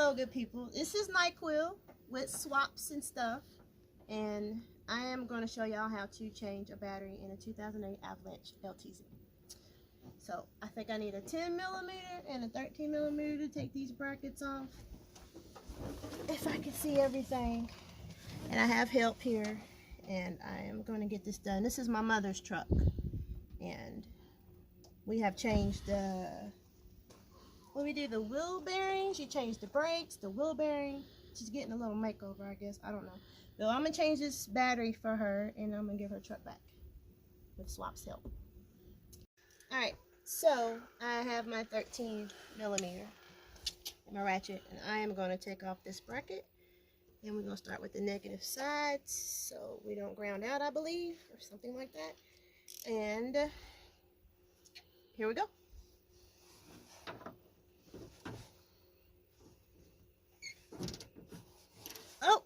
Hello, good people. This is NyQuil with swaps and stuff, and I am going to show y'all how to change a battery in a 2008 Avalanche LTZ. So I think I need a 10 millimeter and a 13 millimeter to take these brackets off, if I can see everything. And I have help here, and I am going to get this done. This is my mother's truck, and we have changed the when we do the wheel bearings, she changed the brakes, the wheel bearing. She's getting a little makeover, I guess. I don't know. So I'm gonna change this battery for her, and I'm gonna give her truck back with swap's help. All right, so I have my 13 millimeter, my ratchet, and I am gonna take off this bracket, and we're gonna start with the negative side, so we don't ground out, I believe, or something like that. And here we go. Oh,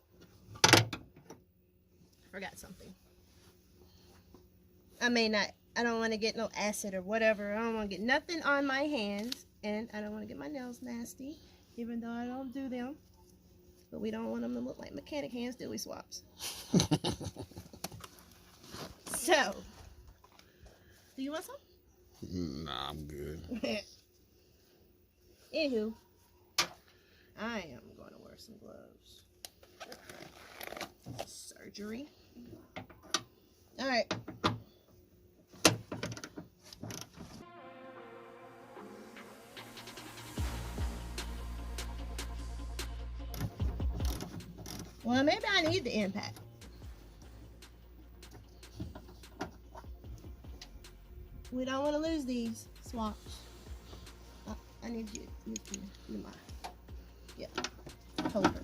forgot something. I don't want to get no acid or whatever. I don't want to get nothing on my hands, and I don't want to get my nails nasty, even though I don't do them. But we don't want them to look like mechanic hands, do we, Swaps? So, do you want some? Nah, I'm good. Anywho, I am going to wear some gloves. Surgery. All right. Well, maybe I need the impact. We don't want to lose these swaps. I need you to do mine. Yeah, hold her.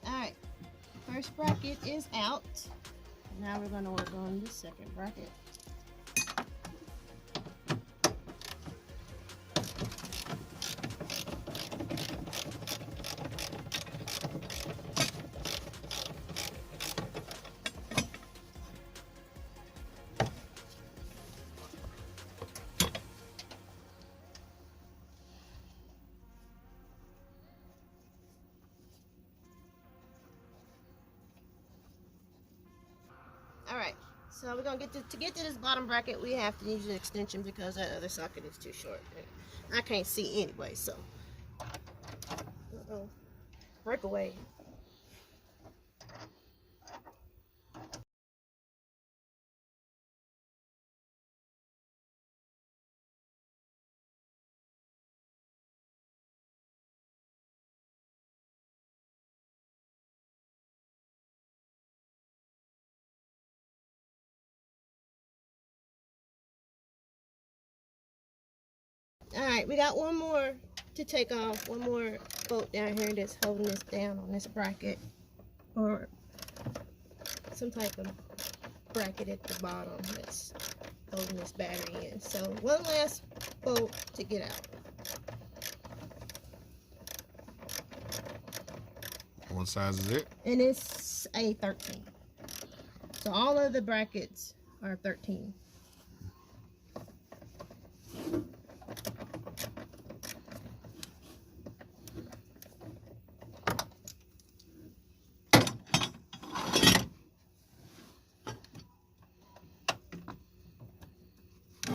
Alright, first bracket is out. Now we're going to work on the second bracket. Alright, so we're going to get to this bottom bracket, we have to use an extension because that other socket is too short. I can't see anyway, so. Uh-oh. Break away. Alright, we got one more to take off. One more bolt down here that's holding this down on this bracket. Or some type of bracket at the bottom that's holding this battery in. So one last bolt to get out. What size is it? And it's a 13. So all of the brackets are 13.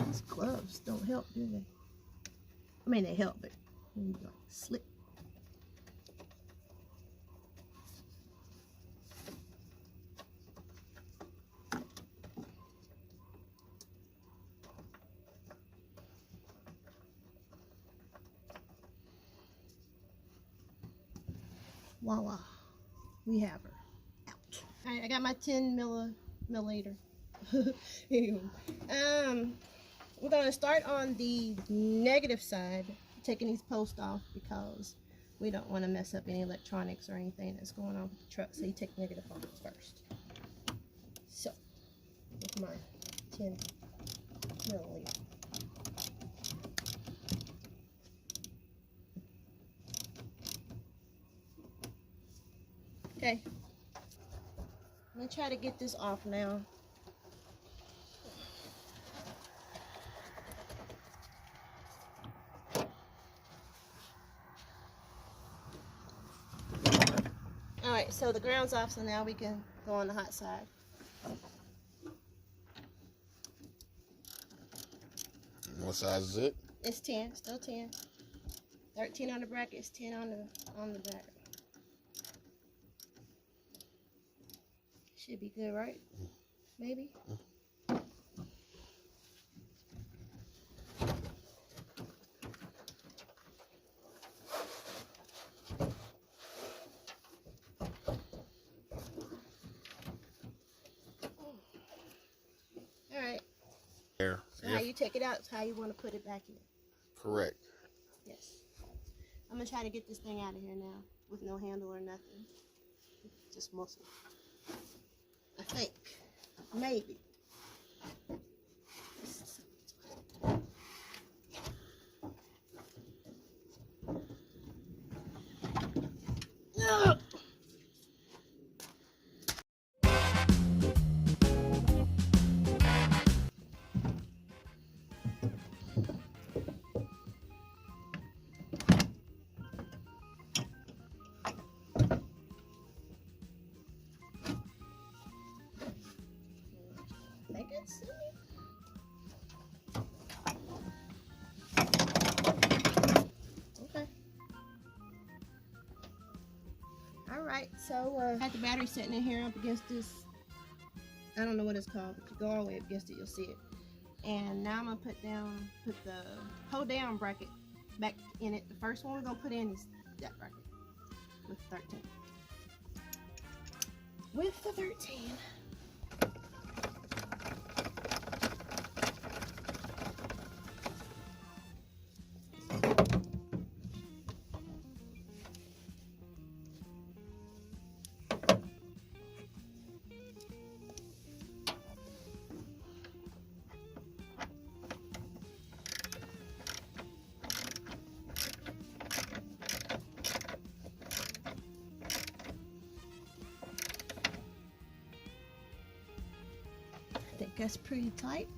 These gloves don't help, do they? I mean, they help, but when you like slip. Voila, we have her out. All right, I got my 10 milliliter. Anyway, we're gonna start on the negative side, taking these posts off because we don't want to mess up any electronics or anything that's going on with the truck. So you take negative off first. So with my 10 milliliter. Okay, I'm gonna try to get this off now. Alright, so the ground's off, so now we can go on the hot side. What size is it? It's 10, still 10. 13 on the bracket, it's 10 on the bracket. Should be good, right? Maybe? Alright. There. So how you take it out is how you want to put it back in. Correct. Yes. I'm going to try to get this thing out of here now with no handle or nothing. Just muscle. I think. Maybe. Ugh. Make it see. Okay. Alright, so I got the battery sitting in here up against this. I don't know what it's called, but you go all the way up against it, you'll see it. And now I'm gonna put the hold down bracket back in it. The first one we're gonna put in is that bracket with 13. With the 13. I think that's pretty tight.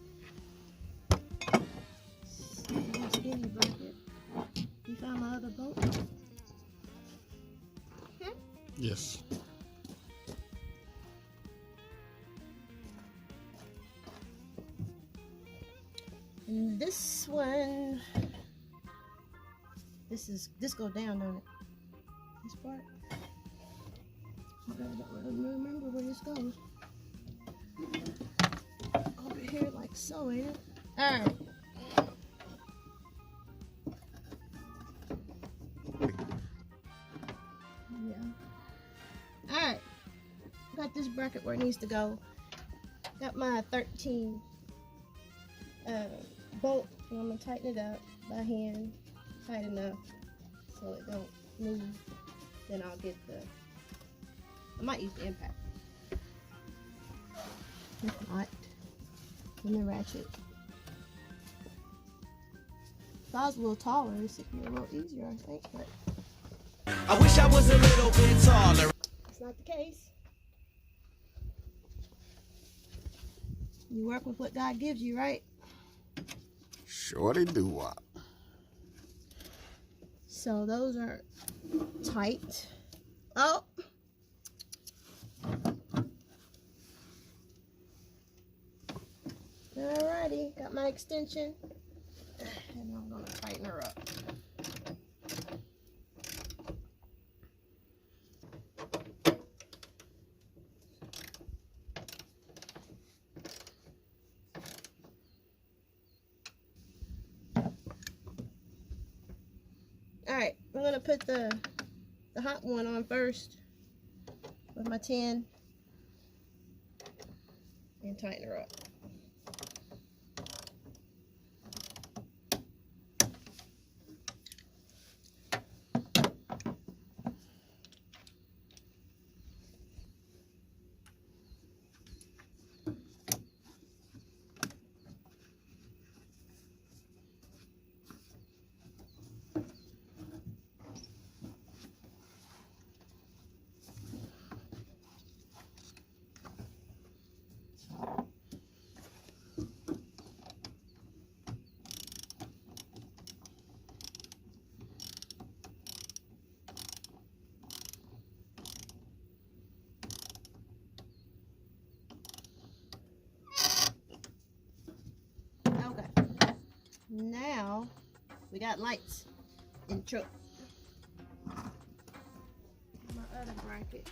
Skinny bracket. You found my other bolt? Yes. And this one, this go down, don't it? This part. I don't remember where this goes. Over here, like so, ain't it? All right. Yeah. All right. Got this bracket where it needs to go. Got my 13 bolt. And I'm gonna tighten it up by hand, tight enough so it don't move. Then I'll get I might use the impact. If not, then the ratchet. If I was a little taller, this would be a little easier, I think. But I wish I was a little bit taller. That's not the case. You work with what God gives you, right? Shorty do what? So those are tight. Oh! Alrighty, got my extension. And I'm gonna tighten her up. Alright, I'm gonna put the hot one on first with my 10 and tighten her up. We got lights in the truck. My other bracket.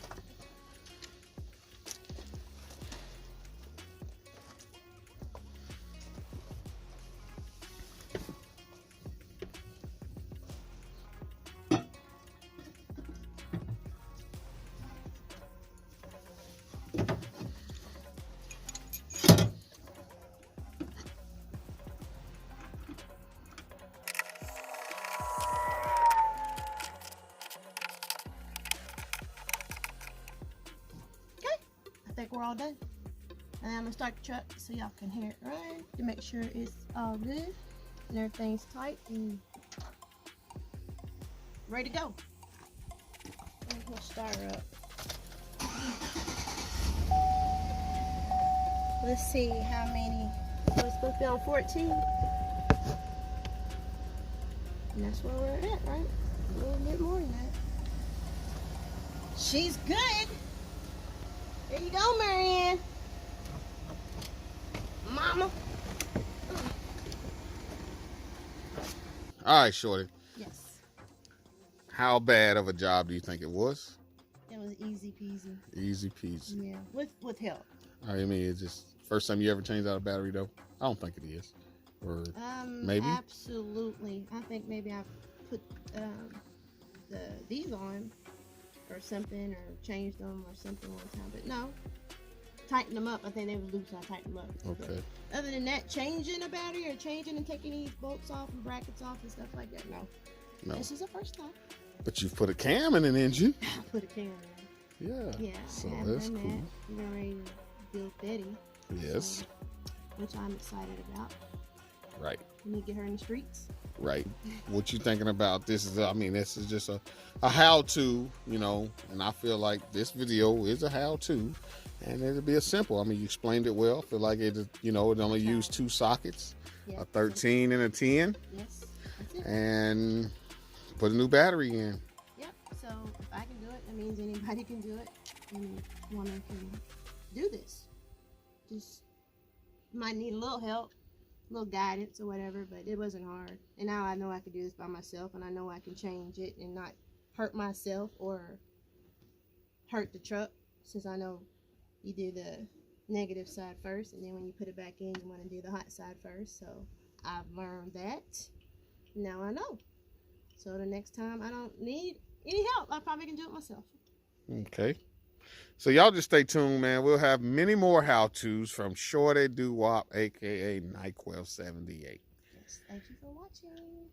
I think we're all done. And I'm gonna start the truck so y'all can hear it run to make sure it's all good and everything's tight and ready to go. We'll start her up. Let's see how many. So it's supposed to be on 14. And that's where we're at, right? A little bit more than that. She's good. There you go, Marianne. Mama. All right, Shorty. Yes. How bad of a job do you think it was? It was easy peasy. Easy peasy. Yeah, with help. I mean, it's just first time you ever changed out a battery, though? I don't think it is. Or maybe? Absolutely. I think maybe I put these on or something, or changed them or something one time. But no, tighten them up. I think they were loose. I tightened them up. Okay. But other than that, changing a battery or changing and taking these bolts off and brackets off and stuff like that, no. No. This is the first time. But you've put a cam in an engine. I put a camera in. Yeah. Yeah. So I have that's done cool. that. We're ready to build Betty. Yes. Which I'm excited about. Right. We need to get her in the streets. Right. What you thinking about this is, I mean, this is just a how-to, you know, and I feel like this video is a how-to, and it'll be a simple. I mean, you explained it well. I feel like it, you know, it only used 2 sockets, Yep. a 13 and a 10, Yes, that's it. and put a new battery in. Yep. So if I can do it, that means anybody can do it. Any woman can do this. Just might need a little help, a little guidance or whatever, but it wasn't hard. And now I know I can do this by myself, and I know I can change it and not hurt myself or hurt the truck, since I know you do the negative side first, and then when you put it back in, you want to do the hot side first. So I've learned that. Now I know. So the next time I don't need any help, I probably can do it myself. Okay. So y'all just stay tuned, man. We'll have many more how-tos from Shorty Doo Wop, aka NyQuil 78. Yes, thank you for watching.